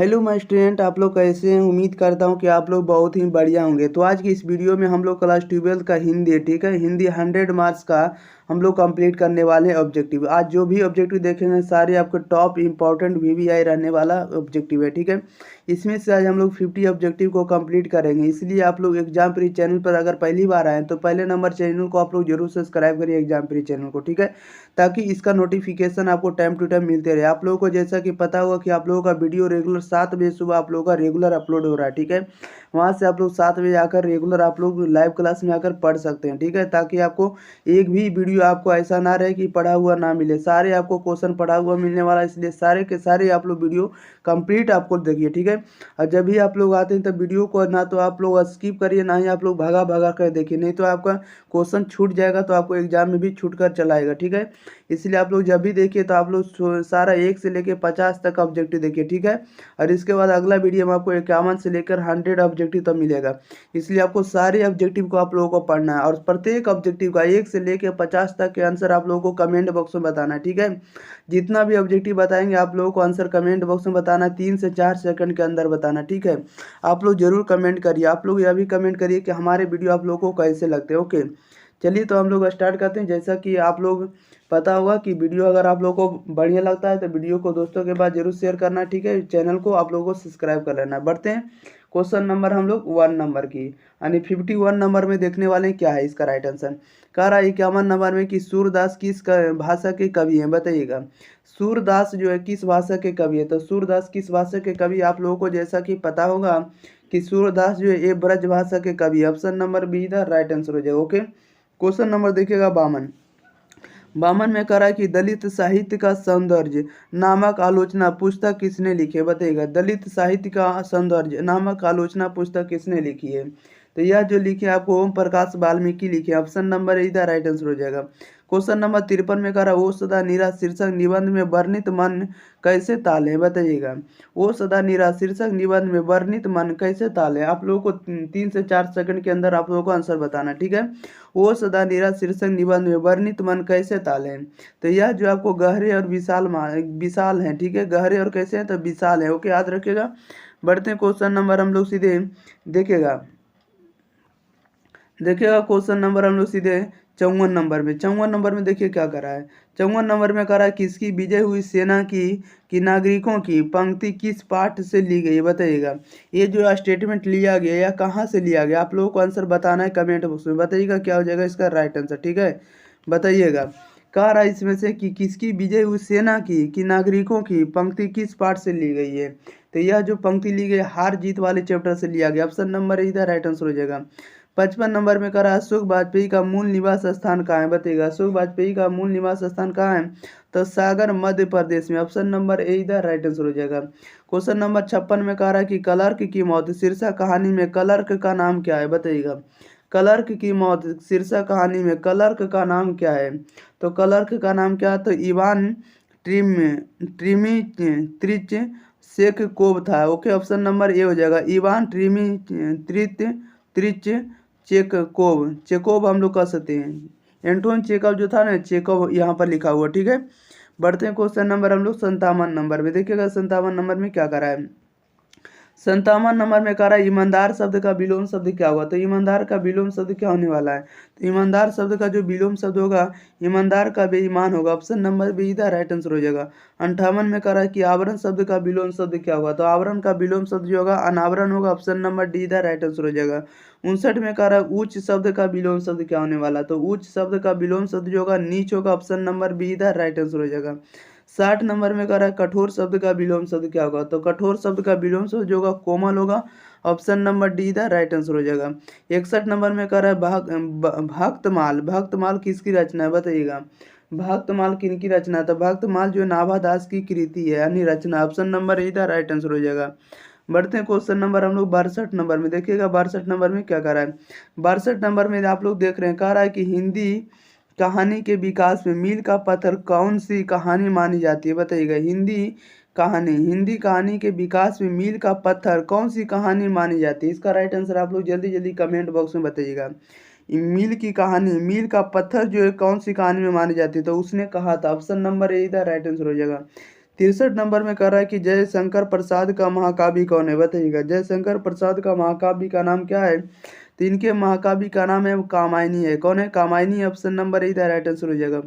Hello my student, आप लोग कैसे हैं। उम्मीद करता हूं कि आप लोग बहुत ही बढ़िया होंगे। तो आज की इस वीडियो में हम लोग क्लास 12 का हिंदी, ठीक है, हिंदी 100 मार्क्स का हम लोग कंप्लीट करने वाले हैं ऑब्जेक्टिव। आज जो भी ऑब्जेक्टिव देखेंगे सारे आपको टॉप इंपॉर्टेंट वीवीआई रहने वाला ऑब्जेक्टिव है, ठीक है। इसमें से आज हम लोग 50 ऑब्जेक्टिव को कंप्लीट करेंगे। इसलिए आप लोग एग्जाम प्री चैनल पर अगर पहली बार आए तो पहले नंबर चैनल को आप लोग जरूर सब्सक्राइब करिए, एग्जाम प्री चैनल को, ठीक है, ताकि इसका नोटिफिकेशन आपको टाइम टू टाइम मिलते रहे। आप लोगों को जैसा कि पता होगा कि आप लोगों का वीडियो रेगुलर 7 बजे सुबह आप लोगों का रेगुलर अपलोड हो रहा है, ठीक है। वहाँ से आप लोग 7 बजे आकर रेगुलर आप लोग लाइव क्लास में आकर पढ़ सकते हैं, ठीक है, ताकि आपको एक भी वीडियो आपको ऐसा ना रहे कि पढ़ा हुआ ना मिले। सारे आपको क्वेश्चन पढ़ा हुआ मिलने वाला है, इसलिए सारे के सारे आप लोग वीडियो कंप्लीट आपको देखिए, ठीक है। और जब भी आप लोग आते हैं तब वीडियो को ना तो आप लोग स्किप करिए, ना ही आप लोग भगा भगा कर देखिए, नहीं तो आपका क्वेश्चन छूट जाएगा तो आपको एग्जाम में भी छूट कर चलाएगा, ठीक है। इसलिए आप लोग जब भी देखिए तो आप लोग सारा 1 से लेकर 50 तक ऑब्जेक्टिव देखिए, ठीक है। और इसके बाद अगला वीडियो में आपको 51 से लेकर 100 ऑब्जेक्टिव तक मिलेगा। इसलिए आपको सारे ऑब्जेक्टिव को आप लोगों को पढ़ना है और प्रत्येक ऑब्जेक्टिव का 1 से लेकर 50 तक के आंसर आप लोगों को कमेंट बॉक्स में बताना है, ठीक है। जितना भी ऑब्जेक्टिव बताएंगे आप लोगों को आंसर कमेंट बॉक्स में बताना है, 3 से 4 सेकंड के अंदर बताना, ठीक है। आप लोग जरूर कमेंट करिए। आप लोग यह भी कमेंट करिए कि हमारे वीडियो आप लोगों को कैसे लगते हैं, ओके। चलिए तो हम लोग स्टार्ट करते हैं। जैसा कि आप लोग पता होगा कि वीडियो अगर आप लोगों को बढ़िया लगता है तो वीडियो को दोस्तों के पास जरूर शेयर करना, ठीक है। चैनल को आप लोगों को सब्सक्राइब कर लेना। बढ़ते हैं क्वेश्चन नंबर हम लोग 1 नंबर की, यानी 51 नंबर में देखने वाले हैं क्या है इसका राइट आंसर। कह रहा है 51 नंबर में कि सूरदास किस भाषा के कवि हैं, बताइएगा। सूरदास जो है किस भाषा के कवि है, तो सूरदास किस भाषा के कवि आप लोगों को जैसा कि पता होगा कि सूरदास जो है ये ब्रज भाषा के कवि। ऑप्शन नंबर बी इधर राइट आंसर हो जाएगा, ओके। क्वेश्चन नंबर देखिएगा 52। बामन में करा कि दलित साहित्य का सौंदर्य नामक आलोचना पुस्तक किसने लिखी है, बताइएगा। दलित साहित्य का सौंदर्य नामक आलोचना पुस्तक किसने लिखी है, तो यह जो लिखे आपको ओम प्रकाश वाल्मीकि लिखे। ऑप्शन नंबर इधर राइट आंसर हो जाएगा। क्वेश्चन नंबर 53 में करा ओ सदा निराश शीर्षक निबंध में वर्णित मन कैसे ताले, बताइएगा। ओ सदा निराश शीर्षक निबंध में वर्णित मन कैसे ताले। आप लोगों को 3 से 4 सेकंड के अंदर आप लोगों को आंसर बताना, ठीक है। ओ सदा निराश शीर्षक निबंध में वर्णित मन कैसे ताले। तो यह जो आपको गहरे और विशाल है, ठीक है, गहरे और कैसे हैं तो विशाल है, ओके, याद रखिएगा। बढ़ते हैं क्वेश्चन नंबर हम लोग सीधे देखेगा देखिएगा क्वेश्चन नंबर हम लोग सीधे 54 नंबर में। 54 नंबर में देखिए क्या करा है। 54 नंबर में करा है किसकी विजय हुई सेना की नागरिकों की पंक्ति किस पाठ से ली गई, बताइएगा। ये जो स्टेटमेंट लिया गया या कहाँ से लिया गया आप लोगों को आंसर बताना है कमेंट बॉक्स में, बताइएगा क्या हो जाएगा इसका राइट आंसर, ठीक है। बताइएगा कह रहा है इसमें से कि किसकी विजय हुई सेना की नागरिकों की पंक्ति किस पाठ से ली गई है, तो यह जो पंक्ति ली गई हार जीत वाले चैप्टर से लिया गया। ऑप्शन नंबर इधर राइट आंसर हो जाएगा। 55 नंबर में करा अशोक वाजपेयी का मूल निवास स्थान कहाँ है, बताइएगा। अशोक वाजपेयी का मूल निवास स्थान कहाँ है, तो सागर मध्य प्रदेश में। ऑप्शन नंबर ए इधर राइट आंसर हो जाएगा। क्वेश्चन नंबर 56 में कह रहा है कि क्लर्क की मौत शीर्षक कहानी में क्लर्क का नाम क्या है, बताइएगा। क्लर्क की मौत शीर्षक कहानी में क्लर्क का नाम क्या है, तो क्लर्क का नाम क्या है, तो इवान ट्रिम ट्रिमी त्रिच शेखकोव था, ओके। ऑप्शन नंबर ए हो जाएगा। इवान ट्रिमी त्रिच चेकोव, चेकोव हम लोग कह सकते हैं। एंटोन चेकव जो था ना, चेकोव यहाँ पर लिखा हुआ, ठीक है। बढ़ते हैं क्वेश्चन नंबर हम लोग 57 नंबर में। देखिएगा 57 नंबर में क्या करा है। 57 नंबर में कह रहा है ईमानदार शब्द का विलोम शब्द क्या हुआ, तो ईमानदार का विलोम शब्द क्या होने वाला है, तो ईमानदार शब्द का जो विलोम शब्द होगा ईमानदार का बेईमान होगा। ऑप्शन नंबर बी इधर राइट आंसर हो जाएगा। 58 में कह रहा है कि आवरण शब्द का विलोम शब्द क्या होगा, तो आवरण का विलोम शब्द जो होगा अनावरण होगा। ऑप्शन नंबर डी इधर राइट आंसर हो जाएगा। 59 में कह रहा है उच्च शब्द का विलोम शब्द क्या होने वाला, तो उच्च शब्द का विलोम शब्द जो होगा नीच होगा। ऑप्शन नंबर बी इधर राइट आंसर हो जाएगा। 60 नंबर में कह रहा है कठोर शब्द का विलोम शब्द क्या होगा, तो कठोर शब्द का विलोम शब्द जो होगा कोमल होगा। ऑप्शन नंबर डी इधर राइट आंसर हो जाएगा। 61 नंबर में कह रहा है भक्तमाल, भक्तमाल किसकी रचना है, बताइएगा। भक्तमाल किनकी रचना है, तो भक्तमाल जो नाभा दास की कृति है यानी रचना। ऑप्शन नंबर इधर राइट आंसर हो जाएगा। बढ़ते हैं क्वेश्चन नंबर हम लोग 62 नंबर में। देखिएगा 62 नंबर में क्या कह रहा है। 62 नंबर में आप लोग देख रहे हैं, कह रहा है कि हिंदी कहानी के विकास में मील का पत्थर कौन सी कहानी मानी जाती है, बताइएगा। हिंदी कहानी के विकास में मील का पत्थर कौन सी कहानी मानी जाती है, इसका राइट आंसर आप लोग जल्दी जल्दी कमेंट बॉक्स में बताइएगा। मील की कहानी, मील का पत्थर जो है कौन सी कहानी में मानी जाती है, तो उसने कहा था। ऑप्शन नंबर ए इधर राइट आंसर हो जाएगा। 63 नंबर में कह रहा है कि जयशंकर प्रसाद का महाकाव्य कौन है, बताइएगा। जयशंकर प्रसाद का महाकाव्य का नाम क्या है? तो इनके महाकाव्य का नाम है कामायनी है। कौन है? Kamayani. Option number A right answer हो जाएगा।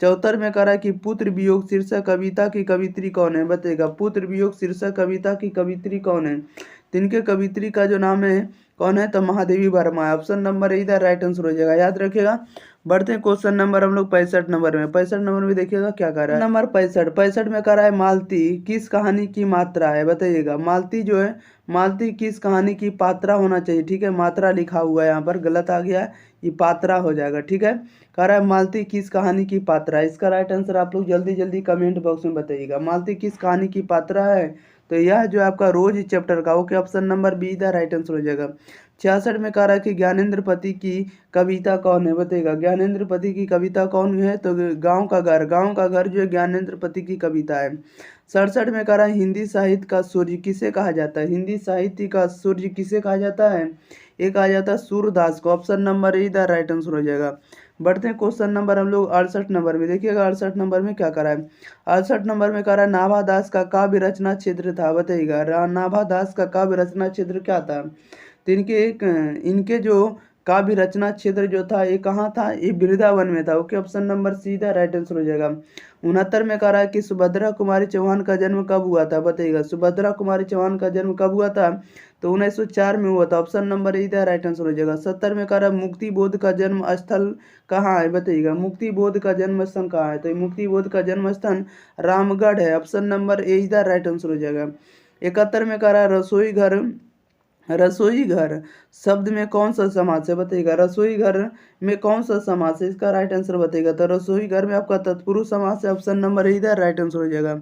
74 में कह रहा है कि पुत्र वियोग शीर्षक कविता की कवित्री कौन है, बताइएगा। पुत्र वियोग शीर्षक कविता की कवित्री कौन है? तो इनके कवित्री का जो नाम है कौन है? तो महादेवी वर्मा है। Option number A right answer हो जाएगा, याद रखिएगा। बढ़ते हैं क्वेश्चन नंबर हम लोग 65 नंबर में। 65 नंबर में देखिएगा क्या कर रहा है। नंबर 65 में कह रहा है मालती किस कहानी की मात्रा है, बताइएगा। मालती जो है, मालती किस कहानी की पात्रा होना चाहिए, ठीक है। मात्रा लिखा हुआ है यहाँ पर, गलत आ गया है, ये पात्रा हो जाएगा, ठीक है। कह रहा है मालती किस कहानी की पात्रा है। इसका राइट आंसर आप लोग जल्दी जल्दी कमेंट बॉक्स में बताइएगा। मालती किस कहानी की पात्रा है? तो यह जो आपका रोज चैप्टर का, okay. Option number B the right answer हो जाएगा। 66 में कह रहा है कि ज्ञानेंद्र पति की कविता कौन है, बताइएगा। ज्ञानेंद्र पति की कविता कौन है? तो गांव का घर। गांव का घर जो है ज्ञानेंद्र पति की कविता है। 67 में कह रहा है हिंदी साहित्य का सूर्य किसे कहा जाता है? हिंदी साहित्य का सूर्य किसे कहा जाता है? एक कहा जाता है सूरदास को। Option number A the right answer हो जाएगा। बढ़ते हैं क्वेश्चन नंबर हम लोग 68 नंबर में। देखिएगा 68 नंबर में क्या करा है। 68 नंबर में कह रहा है नाभादास का काव्य रचना क्षेत्र था, बताइएगा। नाभादास का काव्य रचना क्षेत्र क्या था? तो इनके जो काव्य रचना क्षेत्र जो था ये कहाँ था? ये वृंदावन में था, ओके। ऑप्शन नंबर सीधा राइट आंसर हो जाएगा। 69 में कह रहा है कि सुभद्रा कुमारी चौहान का जन्म कब हुआ था, बताइएगा। सुभद्रा कुमारी चौहान का जन्म कब हुआ था? तो 1904 में हुआ था। ऑप्शन नंबर इधर राइट आंसर हो जाएगा। 70 में कह रहा है मुक्ति बोध का जन्म स्थल कहाँ है, बताइएगा। मुक्ति बोध का जन्म स्थान कहाँ है? तो मुक्ति बोध का जन्म स्थान रामगढ़ है। ऑप्शन नंबर ए इधर राइट आंसर हो जाएगा। 71 में कह रहा है रसोई घर, रसोई घर शब्द में कौन सा समास है, बताइएगा। रसोई घर में कौन सा समास है? इसका राइट आंसर बताइएगा। तो रसोई घर में आपका तत्पुरुष समास है। ऑप्शन नंबर इधर राइट आंसर हो जाएगा।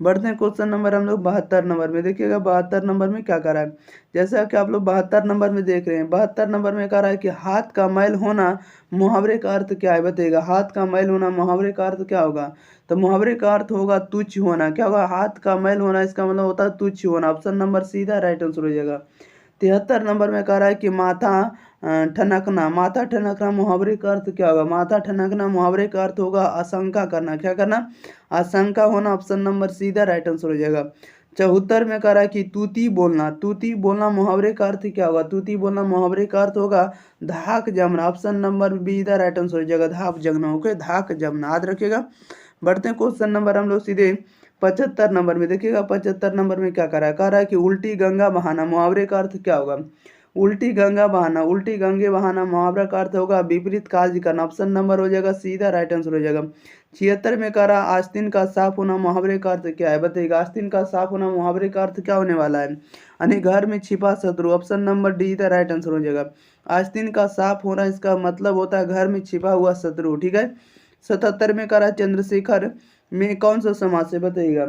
बढ़ते हैं क्वेश्चन नंबर हम लोग 72 नंबर में। देखिएगा 72 नंबर में क्या करा है। जैसा कि आप लोग 72 नंबर में देख रहे हैं, 72 नंबर में कह रहा है कि हाथ का मैल होना मुहावरे का अर्थ क्या है, बताइएगा। हाथ का मैल होना मुहावरे का अर्थ क्या होगा? तो मुहावरे का अर्थ होगा तुच्छ होना। क्या होगा? हाथ का मैल होना, इसका मतलब होता है तुच्छ होना। ऑप्शन नंबर सीधा राइट आंसर हो जाएगा। 73 नंबर में कह रहा है कि माथा ठनकना, माथा ठनकना मुहावरे का अर्थ क्या होगा? माथा ठनकना मुहावरे का अर्थ होगा आशंका करना। क्या करना? आशंका होना। ऑप्शन नंबर सीधा राइट आंसर हो जाएगा। 74 में कह रहा है कि तूती बोलना, तूती बोलना मुहावरे का अर्थ क्या होगा? तूती बोलना मुहावरे का अर्थ होगा धाक जमना। Option number B the right answer हो जाएगा, धाक जमना, ओके। धाक जमना याद रखिएगा। बढ़ते हैं क्वेश्चन नंबर हम लोग सीधे 75 नंबर में। देखिएगा 75 नंबर में क्या कह रहा है कि उल्टी गंगा बहाना मुहावरे का अर्थ क्या होगा? उल्टी गंगा बहाना, उल्टी गंगे बहाना मुहावरा का अर्थ होगा विपरीत कार्य करना। ऑप्शन नंबर हो जाएगा सीधा राइट आंसर हो जाएगा। 76 में कह रहा आस्तीन का साफ होना मुहावरे का अर्थ क्या है, बताइएगा। आस्तीन का साफ होना मुहावरे का अर्थ क्या होने वाला है? यानी घर में छिपा शत्रु। Option number D the right answer हो जाएगा। आस्तीन का साफ होना इसका मतलब होता है घर में छिपा हुआ शत्रु, ठीक है। 77 में कह रहा चंद्रशेखर में कौन सा समास है, बताइएगा।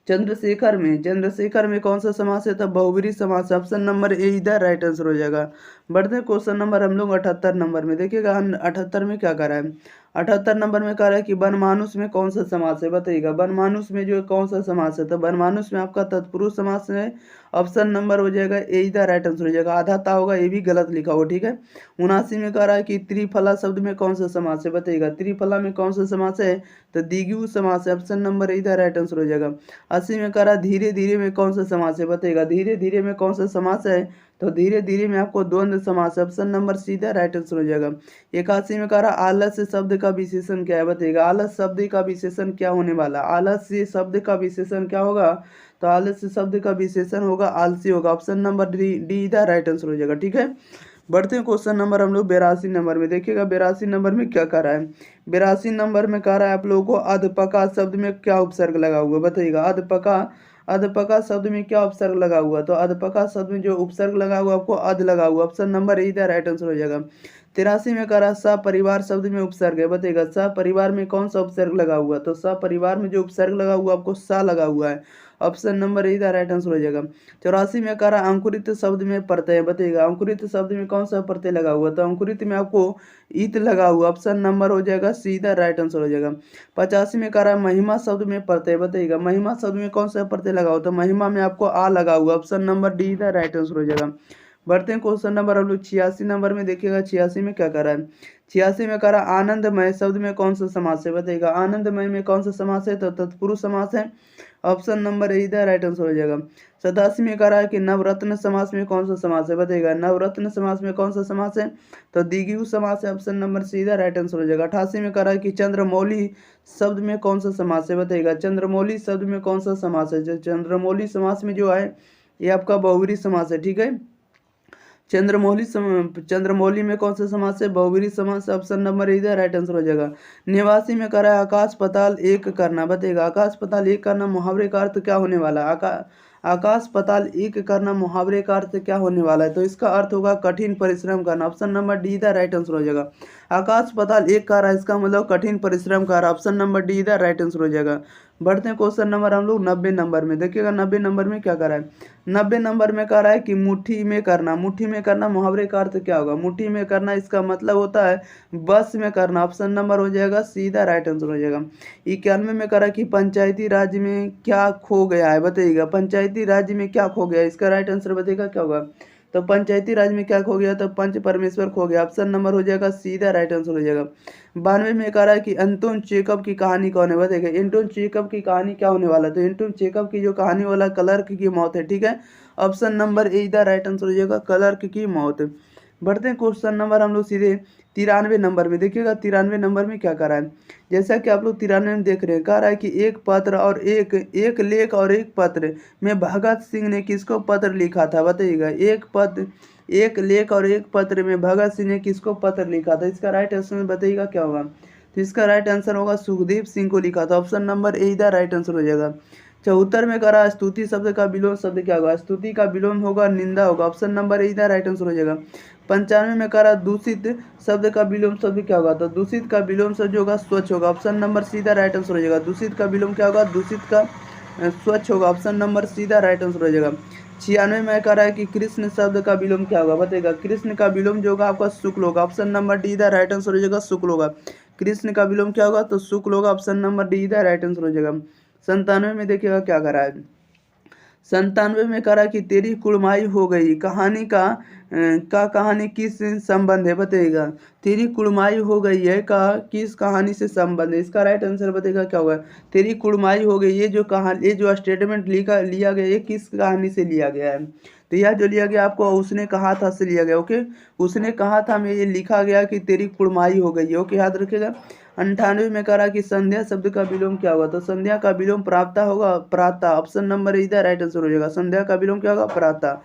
चंद्रशेखर में कौन सा समास है? तो बहुब्रीहि समास। ऑप्शन नंबर ए इधर राइट आंसर हो जाएगा। बढ़ते क्वेश्चन नंबर हम लोग 78 नंबर में। देखिएगा 78 में क्या कर रहा है। 78 नंबर में कह रहा है कि बनमानुष में कौन सा समास है, बताइएगा। बनमानुष में जो कौन सा समास है? तो बनमानुष में आपका तत्पुरुष समास है। ऑप्शन नंबर हो जाएगा ए इधर राइट आंसर हो जाएगा। आधा ता होगा, ये भी गलत लिखा हुआ, ठीक है। 79 में कह रहा है कि त्रिफला शब्द में कौन सा समास है, बताइएगा। त्रिफला में कौन सा समास है? तो द्विगु समास है। ऑप्शन नंबर इधर राइट आंसर हो जाएगा। 80 में कह रहा धीरे धीरे में कौन सा समास है, बताइएगा। धीरे धीरे में कौन सा समास है? तो धीरे धीरे में आपको द्वंद्व समास। ऑप्शन नंबर सीधा राइट आंसर हो जाएगा। 81 में कह रहा आलस्य शब्द का विशेषण क्या है, बताइएगा। आलस शब्द का विशेषण क्या होने वाला? आलस्य शब्द का विशेषण क्या होगा? तो आलस्य शब्द का विशेषण होगा आलसी होगा। Option number D the right answer हो जाएगा, ठीक है। बढ़ते हैं क्वेश्चन नंबर हम लोग 82 नंबर में। देखिएगा 82 नंबर में क्या कर रहा है। 82 नंबर में कह रहा है आप लोगों को अधपका शब्द में क्या उपसर्ग लगा हुआ, बताइएगा। अधपका शब्द में क्या उपसर्ग लगा हुआ? तो अधपका शब्द में जो उपसर्ग लगा हुआ आपको अध लगा हुआ। ऑप्शन नंबर इधर राइट आंसर हो जाएगा। 83 में कह रहा सपरिवार शब्द में उपसर्ग है, बताइएगा। सपरिवार में कौन सा उपसर्ग लगा हुआ? तो सपरिवार में जो उपसर्ग लगा हुआ आपको सा लगा हुआ है। ऑप्शन नंबर इधर राइट आंसर हो जाएगा। 84 में कह रहा अंकुरित शब्द में प्रत्यय, बताइएगा। अंकुरित शब्द में कौन सा प्रत्यय लगा हुआ? तो अंकुरित में आपको ईत लगा हुआ। ऑप्शन नंबर हो जाएगा सीधा राइट आंसर हो जाएगा। 85 में कह रहा महिमा शब्द में प्रत्यय, बताइएगा। महिमा शब्द में कौन सा प्रत्यय लगा हुआ? तो महिमा में आपको आ लगा हुआ। Option number D the right answer हो जाएगा। बढ़ते हैं क्वेश्चन नंबर हम लोग 86 नंबर में। देखिएगा 86 में क्या करा है। 86 में करा आनंदमय शब्द में कौन सा समास है, बताइएगा। आनंदमय में कौन सा समास है, तो तत्पुरुष समास है। ऑप्शन नंबर ए इधर राइट आंसर हो जाएगा। 87 में करा है कि नवरत्न समास में कौन सा समास है, बताइएगा। नवरत्न समास में कौन सा समास है, तो द्विगु समास है। ऑप्शन नंबर सी इधर राइट आंसर हो जाएगा। 88 में करा है कि चंद्रमौली शब्द में कौन सा समास है, बताइएगा। चंद्रमौली शब्द में कौन सा समास है, जो चंद्रमौली समास में जो है ये आपका बहुव्रीहि समास है, ठीक है। चंद्रमौली में कौन सा समास है, बहुव्रीहि समास। ऑप्शन नंबर इधर राइट आंसर हो जाएगा। 89 में करा है आकाश पाताल एक करना, बताइएगा। आकाश पाताल एक करना मुहावरे का अर्थ क्या होने वाला है। आकाश पाताल एक करना मुहावरे का अर्थ क्या होने वाला है, तो इसका अर्थ होगा कठिन परिश्रम करना। ऑप्शन नंबर डी इधर राइट आंसर हो जाएगा। आकाश पाताल एक कर रहा है, इसका मतलब कठिन परिश्रम कर रहा है। ऑप्शन नंबर डी इधर राइट आंसर हो जाएगा। बढ़ते हैं क्वेश्चन नंबर हम लोग 90 नंबर में। देखिएगा 90 नंबर में क्या करा है। 90 नंबर में कह रहा है कि मुट्ठी में करना। मुट्ठी में करना मुहावरे का अर्थ क्या होगा, मुट्ठी में करना इसका मतलब होता है बस में करना। ऑप्शन नंबर हो जाएगा सीधा राइट आंसर हो जाएगा। 91 में कह रहा है कि पंचायती राज में क्या खो गया है, बताइएगा। पंचायती राज में क्या खो गया है, इसका राइट आंसर बताइएगा क्या होगा। तो पंचायती राज में क्या खो गया, तो पंच परमेश्वर खो गया। ऑप्शन नंबर हो जाएगा सीधा राइट आंसर हो जाएगा। 92 में कह रहा है कि एंटोन चेकअप की कहानी कौन है, बताइएगा। एंटोन चेकअप की कहानी क्या होने वाला है, तो एंटोन चेकअप की जो कहानी वाला क्लर्क की मौत है, ठीक है। ऑप्शन नंबर ए इधर राइट आंसर हो जाएगा, क्लर्क की मौत। बढ़ते हैं क्वेश्चन नंबर हम लोग सीधे 93 नंबर में। देखिएगा 93 नंबर में क्या करा है। जैसा कि आप लोग 93 में देख रहे हैं, कह रहा है कि एक पत्र और एक लेख और एक पत्र में भगत सिंह ने किसको पत्र लिखा था, बताइएगा। एक लेख और एक पत्र में भगत सिंह ने किसको पत्र लिखा था, इसका राइट आंसर बताइएगा क्या होगा। तो इसका राइट आंसर होगा सुखदेव सिंह को लिखा था। ऑप्शन नंबर ए इधर राइट आंसर हो जाएगा। 74 में करा स्तुति शब्द का विलोम शब्द क्या होगा, स्तुति का विलोम होगा निंदा होगा। ऑप्शन नंबर ए इधर राइट आंसर हो जाएगा। 95 में करा दूषित शब्द का विलोम शब्द क्या होगा, तो दूषित का विलोम शब्द जो होगा स्वच्छ होगा। ऑप्शन नंबर सीधा राइट आंसर हो जाएगा। दूषित का विलोम क्या होगा, दूषित का स्वच्छ होगा। ऑप्शन नंबर सीधा राइट आंसर हो जाएगा। 96 में कह रहा है कि कृष्ण शब्द का विलोम क्या होगा, बताइएगा। कृष्ण का विलोम जो होगा आपका शुक्ल होगा। ऑप्शन नंबर डी इधर राइट आंसर हो जाएगा, शुक्ल होगा। कृष्ण का विलोम क्या होगा, तो शुक्ल होगा। ऑप्शन नंबर डी इधर राइट आंसर हो जाएगा। 97 में देखिएगा क्या करा है। 97 में करा कि तेरी कुड़माई हो गई कहानी का कहानी किस संबंध है, बताइएगा। तेरी कुड़माई हो गई है का किस कहानी से संबंध है, इसका राइट आंसर बताइएगा क्या होगा। तेरी कुड़माई हो गई, ये जो स्टेटमेंट लिया गया ये किस कहानी से लिया गया है, तो यह जो लिया गया आपको उसने कहा था से लिया गया। ओके, उसने कहा था में ये लिखा गया कि तेरी कुड़माई हो गई है। ओके, याद रखिएगा। 98 में करा कि संध्या शब्द का विलोम क्या होगा, तो संध्या का विलोम प्रातः होगा, प्रातः। ऑप्शन नंबर इधर राइट आंसर हो जाएगा। संध्या का विलोम क्या होगा, प्रातः।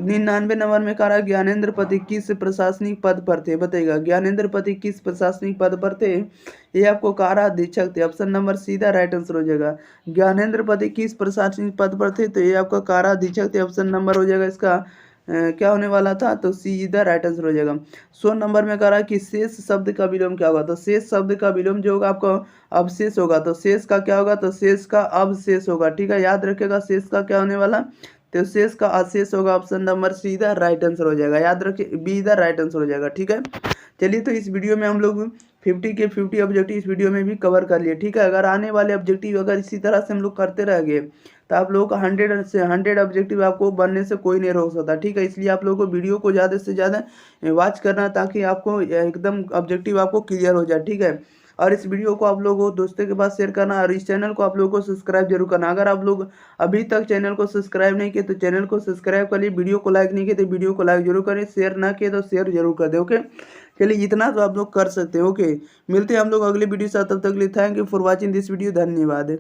99 नंबर में करा ज्ञानेंद्र पति किस प्रशासनिक पद पर थे, बताइएगा। ज्ञानेंद्र पति किस प्रशासनिक पद पर थे, ये आपको काराधीक्षक थे। ऑप्शन नंबर सीधा राइट आंसर हो जाएगा। ज्ञानेंद्र पति किस प्रशासनिक पद पर थे, तो ये आपका काराधीक्षक थे। ऑप्शन नंबर हो जाएगा इसका क्या होने वाला था, तो सी इधर राइट आंसर हो जाएगा। 100 नंबर में कह रहा है कि शेष शब्द का विलोम क्या होगा, तो शेष शब्द का विलोम जो होगा आपको अवशेष होगा। तो शेष का क्या होगा, तो शेष का अवशेष होगा, ठीक है। याद रखिएगा शेष का क्या होने वाला, तो शेष का अशेष होगा। ऑप्शन नंबर सी इधर राइट आंसर हो जाएगा। याद रखिए बी इधर राइट आंसर हो जाएगा, ठीक है। चलिए, तो इस वीडियो में हम लोग 50 के 50 ऑब्जेक्टिव इस वीडियो में भी कवर कर लिए, ठीक है। अगर आने वाले ऑब्जेक्टिव अगर इसी तरह से हम लोग करते रह गए तो आप लोगों का 100 से 100 ऑब्जेक्टिव आपको बनने से कोई नहीं रोक सकता, ठीक है। इसलिए आप लोगों को वीडियो को ज़्यादा से ज़्यादा वॉच करना ताकि आपको एकदम ऑब्जेक्टिव आपको क्लियर हो जाए, ठीक है। और इस वीडियो को आप लोगों को दोस्तों के पास शेयर करना और इस चैनल को आप लोगों को सब्सक्राइब जरूर करना। अगर आप लोग अभी तक चैनल को सब्सक्राइब नहीं किए तो चैनल को सब्सक्राइब कर लिए, वीडियो को लाइक नहीं किए तो वीडियो को लाइक जरूर करें, शेयर ना किए तो शेयर जरूर कर दें। ओके, चलिए इतना तो आप लोग कर सकते हैं। ओके, मिलते हैं हम लोग अगले वीडियो से, तब तक के लिए thank you for watching this video, धन्यवाद।